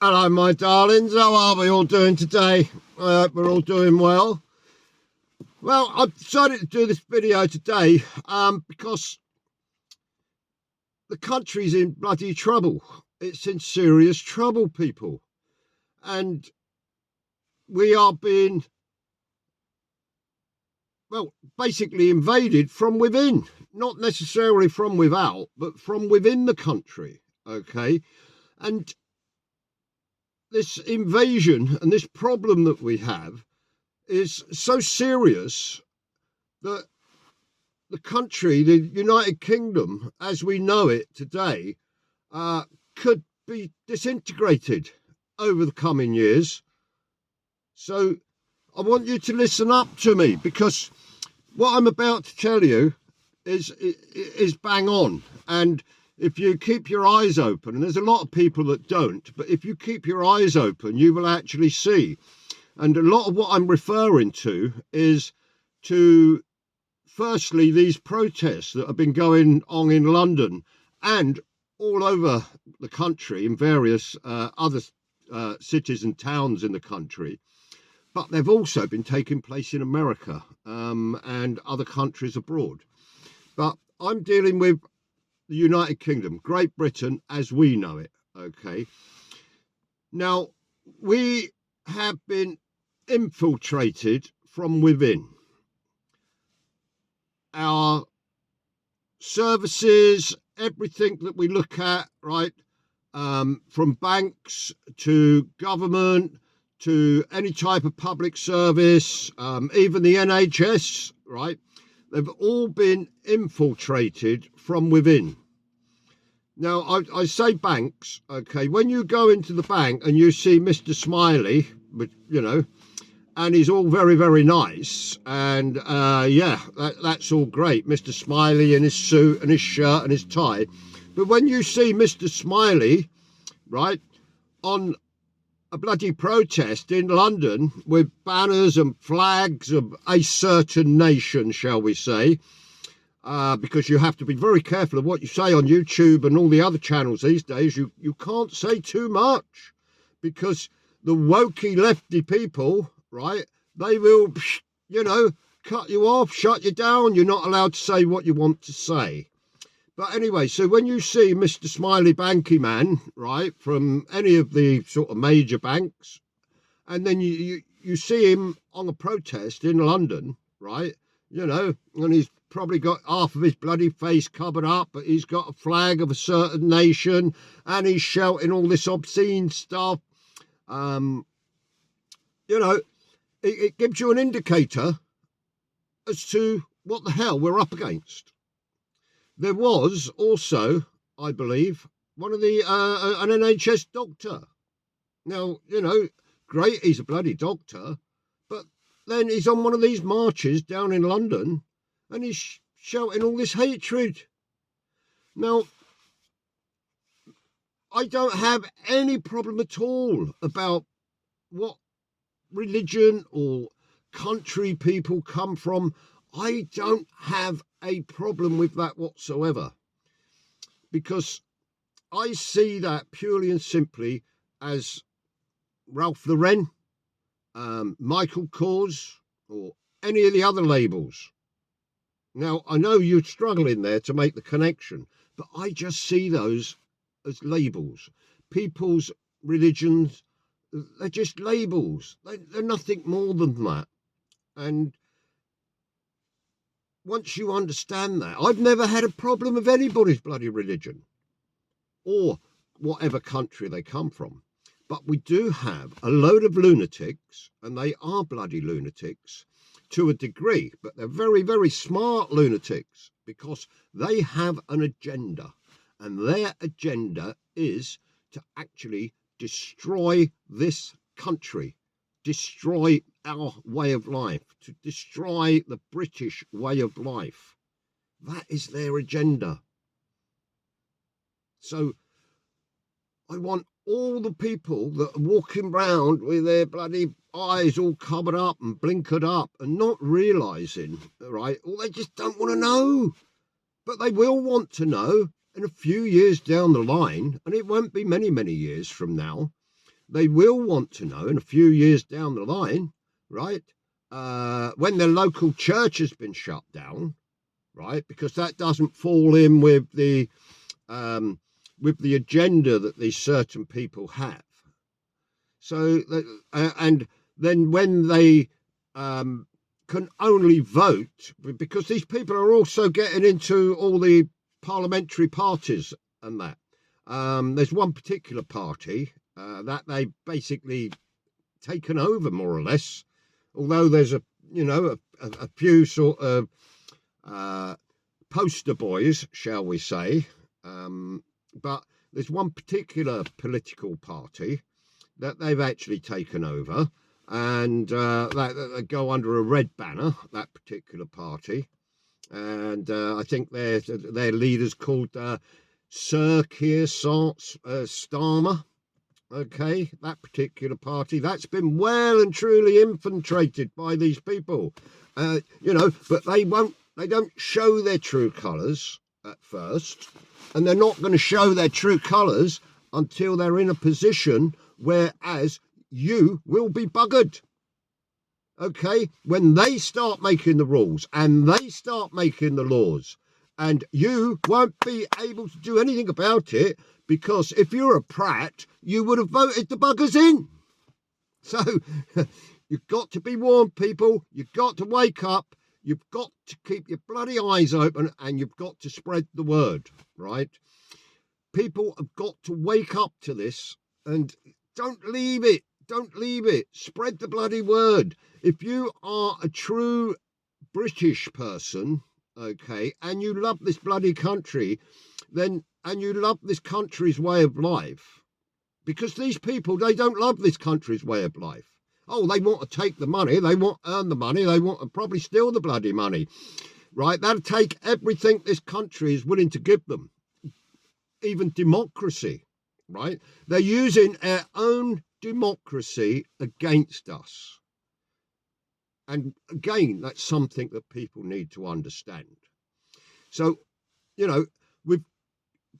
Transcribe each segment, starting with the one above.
Hello, my darlings. How are we all doing today? I hope we're all doing well. Well, I've decided to do this video today because the country's in bloody trouble. It's in serious trouble, people. And we are being, well, basically invaded from within. Not necessarily from without, but from within the country, okay? And this invasion and this problem that we have is so serious that the country, the United Kingdom, as we know it today, could be disintegrated over the coming years. So I want you to listen up to me, because what I'm about to tell you is bang on. And if you keep your eyes open, and there's a lot of people that don't, but if you keep your eyes open, you will actually see. And a lot of what I'm referring to is to, firstly, these protests that have been going on in London and all over the country in various other cities and towns in the country. But they've also been taking place in America and other countries abroad. But I'm dealing with the United Kingdom, Great Britain, as we know it, okay? Now, we have been infiltrated from within. Our services, everything that we look at, right, from banks to government to any type of public service, even the NHS, right, they've all been infiltrated from within. Now, I say banks, okay, when you go into the bank and you see Mr. Smiley, and he's all very, very nice, and that's all great, Mr. Smiley in his suit and his shirt and his tie. But when you see Mr. Smiley, right, on a bloody protest in London with banners and flags of a certain nation, shall we say, because you have to be very careful of what you say on YouTube and all the other channels these days. You can't say too much, because the wokey lefty people, right, they will, cut you off, shut you down. You're not allowed to say what you want to say. But anyway, so when you see Mr. Smiley Banky Man, right, from any of the sort of major banks, and then you see him on a protest in London, right, and he's probably got half of his bloody face covered up, but he's got a flag of a certain nation, and he's shouting all this obscene stuff. It gives you an indicator as to what the hell we're up against. There was also, I believe, one of the an NHS doctor. Now, great, he's a bloody doctor, but then he's on one of these marches down in London, and he's shouting all this hatred. Now, I don't have any problem at all about what religion or country people come from. I don't have a problem with that whatsoever, because I see that purely and simply as Ralph Lauren, Michael Kors, or any of the other labels. Now, I know you're struggling there to make the connection, but I just see those as labels. People's religions, they're just labels. They're nothing more than that. And once you understand that, I've never had a problem with anybody's bloody religion or whatever country they come from. But we do have a load of lunatics, and they are bloody lunatics to a degree, but they're very, very smart lunatics, because they have an agenda, and their agenda is to actually destroy this country, destroy our way of life, to destroy the British way of life. That is their agenda. So I want all the people that are walking around with their bloody eyes all covered up and blinkered up and not realising, right, well, they just don't want to know. But they will want to know in a few years down the line, and it won't be many, many years from now, they will want to know in a few years down the line, right, when their local church has been shut down, right, because that doesn't fall in with the agenda that these certain people have. So, and then when they can only vote, because these people are also getting into all the parliamentary parties and that. There's one particular party that they basically taken over more or less, although there's a few sort of poster boys, shall we say, but there's one particular political party that they've actually taken over, and they go under a red banner, that particular party, and I think their leader's called Sir Keir Starmer. Okay, that particular party, that's been well and truly infiltrated by these people, but they don't show their true colours at first, and they're not going to show their true colours until they're in a position whereas you will be buggered. Okay, when they start making the rules and they start making the laws, and you won't be able to do anything about it, because if you're a prat, you would have voted the buggers in. So you've got to be warned, people. You've got to wake up. You've got to keep your bloody eyes open, and you've got to spread the word, right? People have got to wake up to this, and don't leave it. Don't leave it. Spread the bloody word. If you are a true British person, okay, and you love this bloody country, and you love this country's way of life, because these people, they don't love this country's way of life. Oh, they want to take the money, they want to earn the money, they want to probably steal the bloody money, right? They'll take everything this country is willing to give them, even democracy, right? They're using their own democracy against us. And again, that's something that people need to understand. So, we've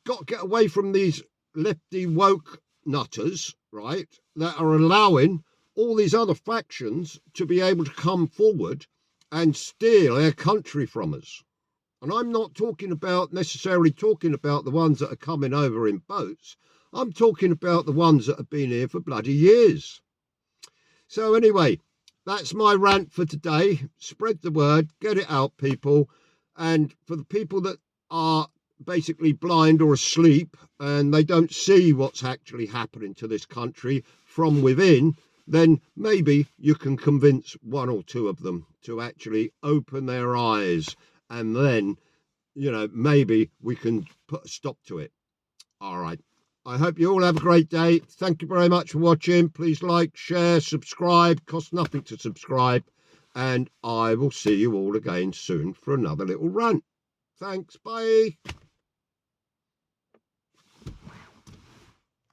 got to get away from these lefty woke nutters, right, that are allowing all these other factions to be able to come forward and steal our country from us. And I'm not necessarily talking about the ones that are coming over in boats. I'm talking about the ones that have been here for bloody years. So anyway, that's my rant for today. Spread the word, get it out, people. And for the people that are basically blind or asleep and they don't see what's actually happening to this country from within, then maybe you can convince one or two of them to actually open their eyes, and then, maybe we can put a stop to it. All right. I hope you all have a great day. Thank you very much for watching. Please like, share, subscribe. Costs nothing to subscribe. And I will see you all again soon for another little rant. Thanks. Bye.